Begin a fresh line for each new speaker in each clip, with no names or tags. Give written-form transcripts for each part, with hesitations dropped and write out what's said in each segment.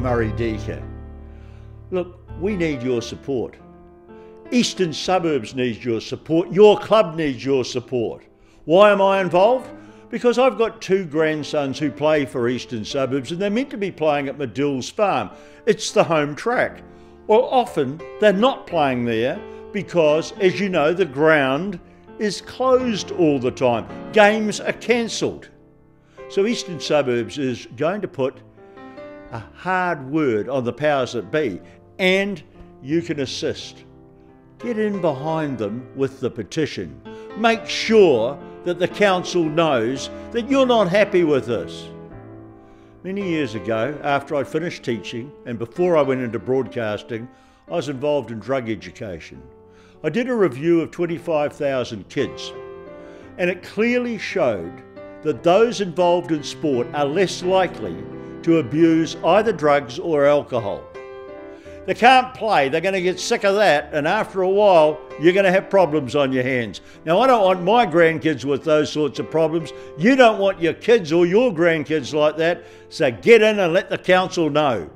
Murray Deaker. Look, we need your support. Eastern Suburbs needs your support. Your club needs your support. Why am I involved? Because I've got two grandsons who play for Eastern Suburbs and they're meant to be playing at Madills farm. It's the home track. Well, often they're not playing there because, as you know, the ground is closed all the time. Games are cancelled. So Eastern Suburbs is going to put a hard word on the powers that be, and you can assist. Get in behind them with the petition. Make sure that the council knows that you're not happy with this. Many years ago, after I finished teaching and before I went into broadcasting, I was involved in drug education. I did a review of 25,000 kids, and it clearly showed that those involved in sport are less likely to abuse either drugs or alcohol. They can't play, they're going to get sick of that, and after a while you're going to have problems on your hands. Now, I don't want my grandkids with those sorts of problems. You don't want your kids or your grandkids like that, so get in and let the council know.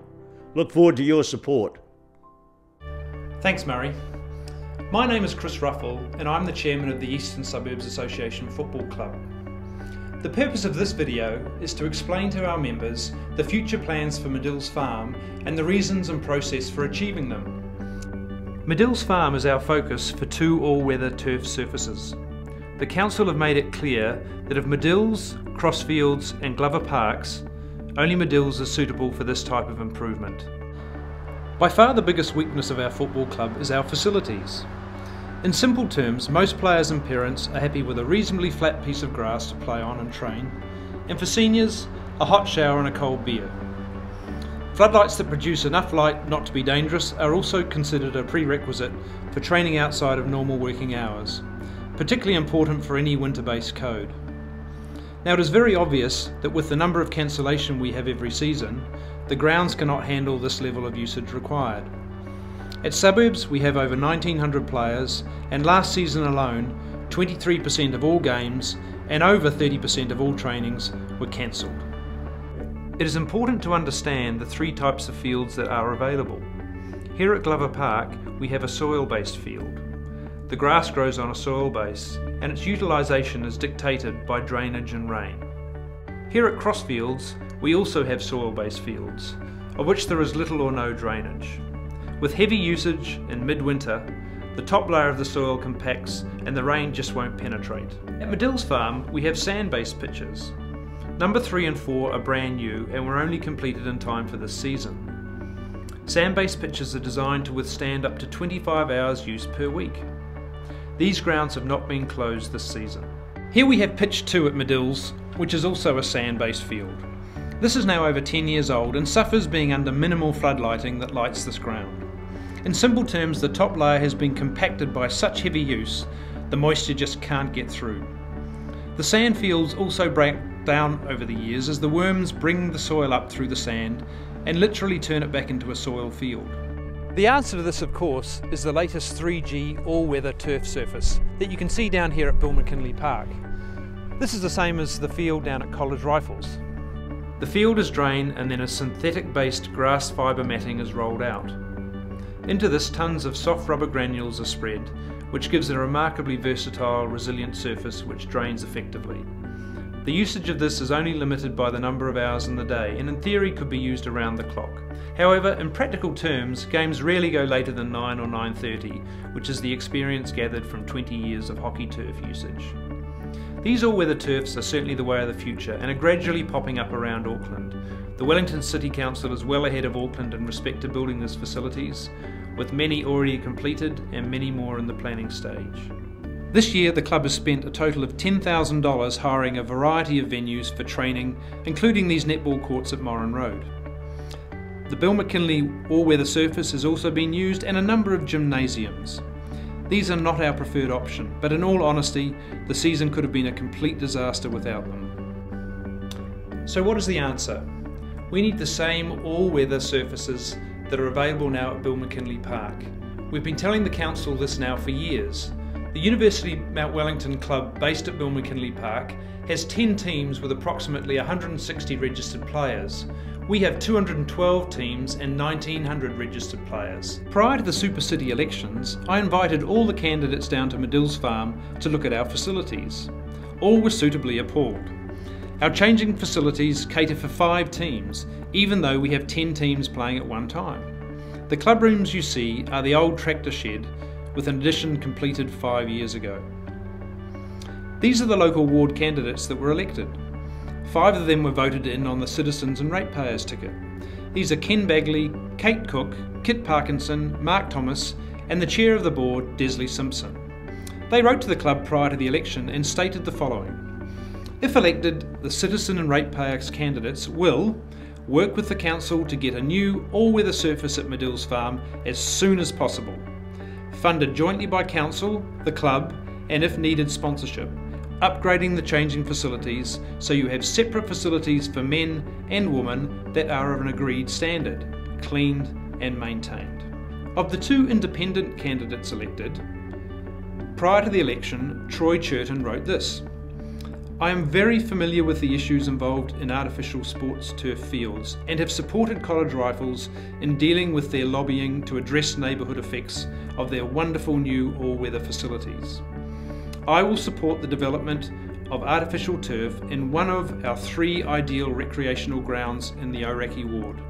Look forward to your support.
Thanks, Murray. My name is Chris Ruffle and I'm the chairman of the Eastern Suburbs Association Football Club. The purpose of this video is to explain to our members the future plans for Madills Farm and the reasons and process for achieving them. Madills Farm is our focus for 2 all-weather turf surfaces. The council have made it clear that of Madills, Crossfields and Glover Parks, only Madills is suitable for this type of improvement. By far the biggest weakness of our football club is our facilities. In simple terms, most players and parents are happy with a reasonably flat piece of grass to play on and train, and for seniors, a hot shower and a cold beer. Floodlights that produce enough light not to be dangerous are also considered a prerequisite for training outside of normal working hours, particularly important for any winter-based code. Now, it is very obvious that with the number of cancellation we have every season, the grounds cannot handle this level of usage required. At Suburbs we have over 1,900 players, and last season alone 23% of all games and over 30% of all trainings were cancelled. It is important to understand the 3 types of fields that are available. Here at Glover Park we have a soil-based field. The grass grows on a soil base and its utilisation is dictated by drainage and rain. Here at Crossfields we also have soil-based fields, of which there is little or no drainage. With heavy usage in midwinter, the top layer of the soil compacts and the rain just won't penetrate. At Madills Farm we have sand-based pitches. Number 3 and 4 are brand new and were only completed in time for this season. Sand-based pitches are designed to withstand up to 25 hours use per week. These grounds have not been closed this season. Here we have pitch 2 at Madills, which is also a sand-based field. This is now over 10 years old and suffers being under minimal floodlighting that lights this ground. In simple terms, the top layer has been compacted by such heavy use, the moisture just can't get through. The sand fields also break down over the years as the worms bring the soil up through the sand and literally turn it back into a soil field. The answer to this, of course, is the latest 3G all-weather turf surface that you can see down here at Bill McKinley Park. This is the same as the field down at College Rifles. The field is drained and then a synthetic-based grass fibre matting is rolled out. Into this, tons of soft rubber granules are spread, which gives a remarkably versatile, resilient surface which drains effectively. The usage of this is only limited by the number of hours in the day and in theory could be used around the clock. However, in practical terms, games rarely go later than 9 or 9:30, which is the experience gathered from 20 years of hockey turf usage. These all-weather turfs are certainly the way of the future and are gradually popping up around Auckland. The Wellington City Council is well ahead of Auckland in respect to building these facilities, with many already completed and many more in the planning stage. This year the club has spent a total of $10,000 hiring a variety of venues for training, including these netball courts at Moran Road. The Bill McKinley all-weather surface has also been used and a number of gymnasiums. These are not our preferred option, but in all honesty, the season could have been a complete disaster without them. So what is the answer? We need the same all-weather surfaces that are available now at Bill McKinley Park. We've been telling the council this now for years. The University Mount Wellington club based at Bill McKinley Park has 10 teams with approximately 160 registered players, We have 212 teams and 1,900 registered players. Prior to the Super City elections, I invited all the candidates down to Madills Farm to look at our facilities. All were suitably appalled. Our changing facilities cater for 5 teams, even though we have 10 teams playing at one time. The club rooms you see are the old tractor shed, with an addition completed 5 years ago. These are the local ward candidates that were elected. 5 of them were voted in on the citizens and ratepayers ticket. These are Ken Bagley, Kate Cook, Kit Parkinson, Mark Thomas and the chair of the board, Desley Simpson. They wrote to the club prior to the election and stated the following: if elected, the citizen and ratepayers candidates will work with the council to get a new all-weather surface at Madills Farm as soon as possible, funded jointly by council, the club and if needed sponsorship, upgrading the changing facilities so you have separate facilities for men and women that are of an agreed standard, cleaned and maintained. Of the 2 independent candidates elected, prior to the election, Troy Churton wrote this: I am very familiar with the issues involved in artificial sports turf fields and have supported College Rifles in dealing with their lobbying to address neighbourhood effects of their wonderful new all-weather facilities. I will support the development of artificial turf in one of our 3 ideal recreational grounds in the E.S.A.F.C ward.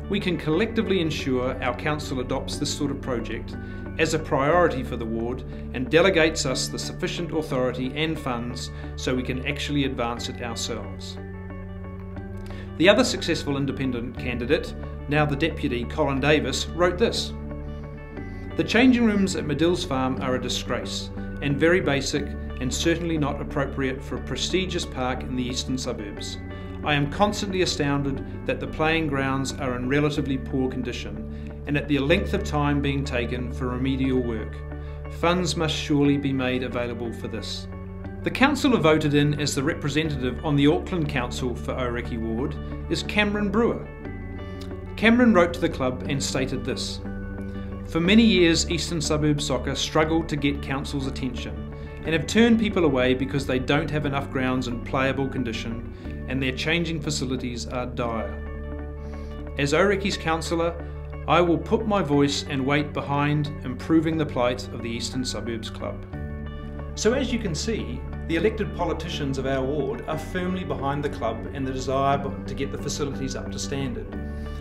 We can collectively ensure our council adopts this sort of project as a priority for the ward and delegates us the sufficient authority and funds so we can actually advance it ourselves. The other successful independent candidate, now the deputy, Colin Davis, wrote this: the changing rooms at Madills Farm are a disgrace and very basic and certainly not appropriate for a prestigious park in the eastern suburbs. I am constantly astounded that the playing grounds are in relatively poor condition and at the length of time being taken for remedial work. Funds must surely be made available for this. The councillor voted in as the representative on the Auckland Council for E.S.A.F.C ward is Cameron Brewer. Cameron wrote to the club and stated this: for many years Eastern Suburb Soccer struggled to get council's attention and have turned people away because they don't have enough grounds in playable condition and their changing facilities are dire. As E.S.A.F.C's councillor, I will put my voice and weight behind improving the plight of the Eastern Suburbs Club. So as you can see, the elected politicians of our ward are firmly behind the club and the desire to get the facilities up to standard.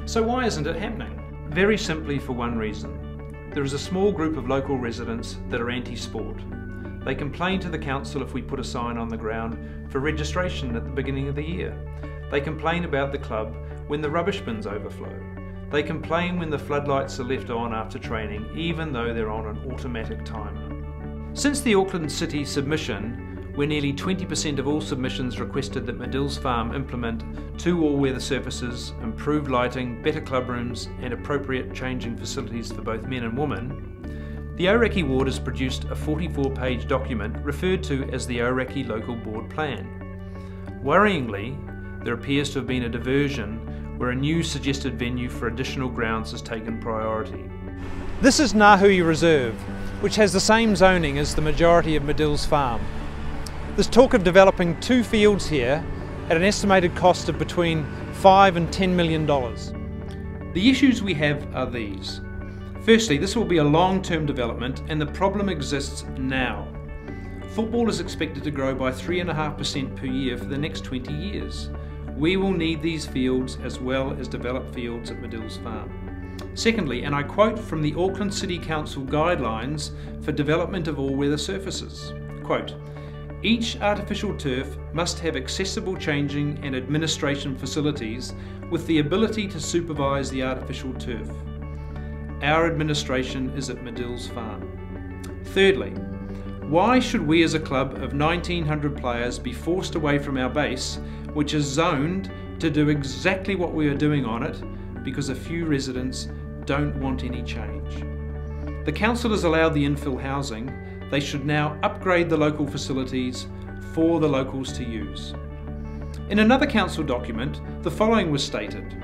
So why isn't it happening? Very simply for one reason. There is a small group of local residents that are anti-sport. They complain to the council if we put a sign on the ground for registration at the beginning of the year. They complain about the club when the rubbish bins overflow. They complain when the floodlights are left on after training, even though they're on an automatic timer. Since the Auckland City submission, where nearly 20% of all submissions requested that Madills Farm implement 2 all-weather surfaces, improved lighting, better club rooms and appropriate changing facilities for both men and women, the E.S.A.F.C ward has produced a 44-page document referred to as the E.S.A.F.C Local Board Plan. Worryingly, there appears to have been a diversion where a new suggested venue for additional grounds has taken priority. This is Ngahui Reserve, which has the same zoning as the majority of Madills Farm. There's talk of developing 2 fields here at an estimated cost of between $5 and $10 million. The issues we have are these. Firstly, this will be a long-term development and the problem exists now. Football is expected to grow by 3.5% per year for the next 20 years. We will need these fields as well as developed fields at Madills Farm. Secondly, and I quote from the Auckland City Council Guidelines for Development of All-Weather Surfaces, quote, each artificial turf must have accessible changing and administration facilities with the ability to supervise the artificial turf. Our administration is at Madills Farm. Thirdly, why should we as a club of 1,900 players be forced away from our base, which is zoned to do exactly what we are doing on it, because a few residents don't want any change? The council has allowed the infill housing. They should now upgrade the local facilities for the locals to use. In another council document, the following was stated: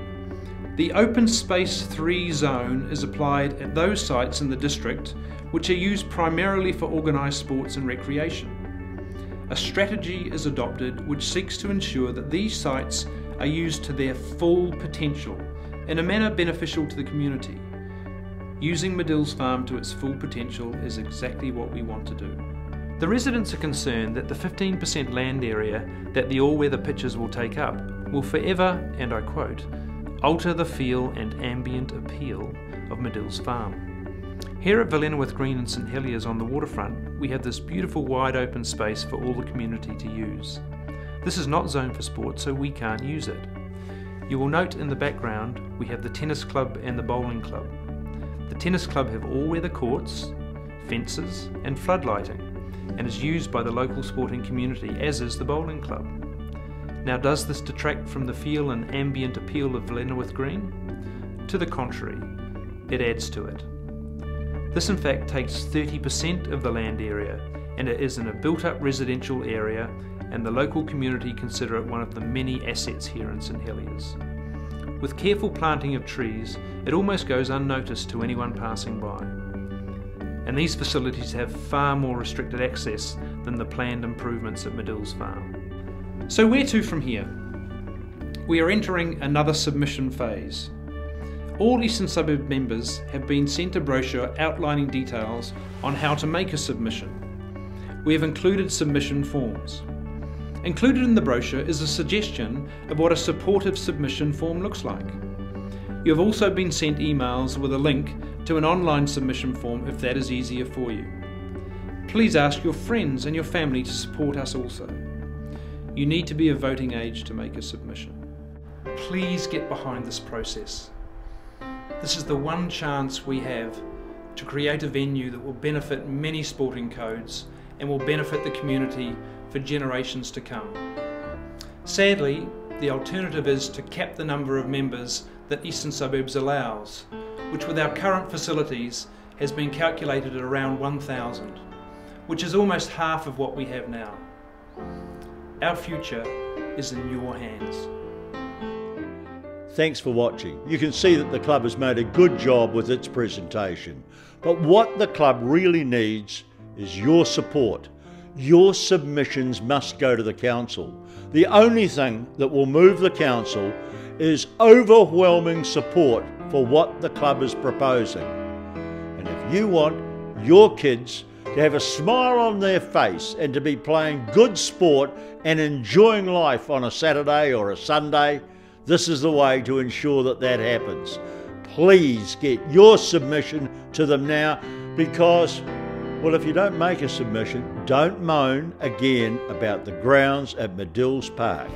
the Open Space 3 zone is applied at those sites in the district which are used primarily for organised sports and recreation. A strategy is adopted which seeks to ensure that these sites are used to their full potential in a manner beneficial to the community. Using Madills Farm to its full potential is exactly what we want to do. The residents are concerned that the 15% land area that the all-weather pitches will take up will forever, and I quote, alter the feel and ambient appeal of Madills Farm. Here at Llanelwith Green and St Heliers on the waterfront, we have this beautiful wide open space for all the community to use. This is not zoned for sport, so we can't use it. You will note in the background we have the tennis club and the bowling club. The tennis club have all-weather courts, fences and floodlighting, and is used by the local sporting community, as is the bowling club. Now, does this detract from the feel and ambient appeal of Llanelwith Green? To the contrary, it adds to it. This in fact takes 30% of the land area, and it is in a built-up residential area, and the local community consider it one of the many assets here in St Heliers. With careful planting of trees, it almost goes unnoticed to anyone passing by. And these facilities have far more restricted access than the planned improvements at Madills Farm. So where to from here? We are entering another submission phase. All Eastern Suburb members have been sent a brochure outlining details on how to make a submission. We have included submission forms. Included in the brochure is a suggestion of what a supportive submission form looks like. You have also been sent emails with a link to an online submission form if that is easier for you. Please ask your friends and your family to support us also. You need to be of voting age to make a submission. Please get behind this process. This is the one chance we have to create a venue that will benefit many sporting codes and will benefit the community for generations to come. Sadly, the alternative is to cap the number of members that Eastern Suburbs allows, which with our current facilities has been calculated at around 1,000, which is almost half of what we have now. Our future is in your hands.
Thanks for watching. You can see that the club has made a good job with its presentation. But what the club really needs is your support. Your submissions must go to the council. The only thing that will move the council is overwhelming support for what the club is proposing. And if you want your kids to have a smile on their face and to be playing good sport and enjoying life on a Saturday or a Sunday, this is the way to ensure that that happens. Please get your submission to them now, because, well, if you don't make a submission, don't moan again about the grounds at Madills Park.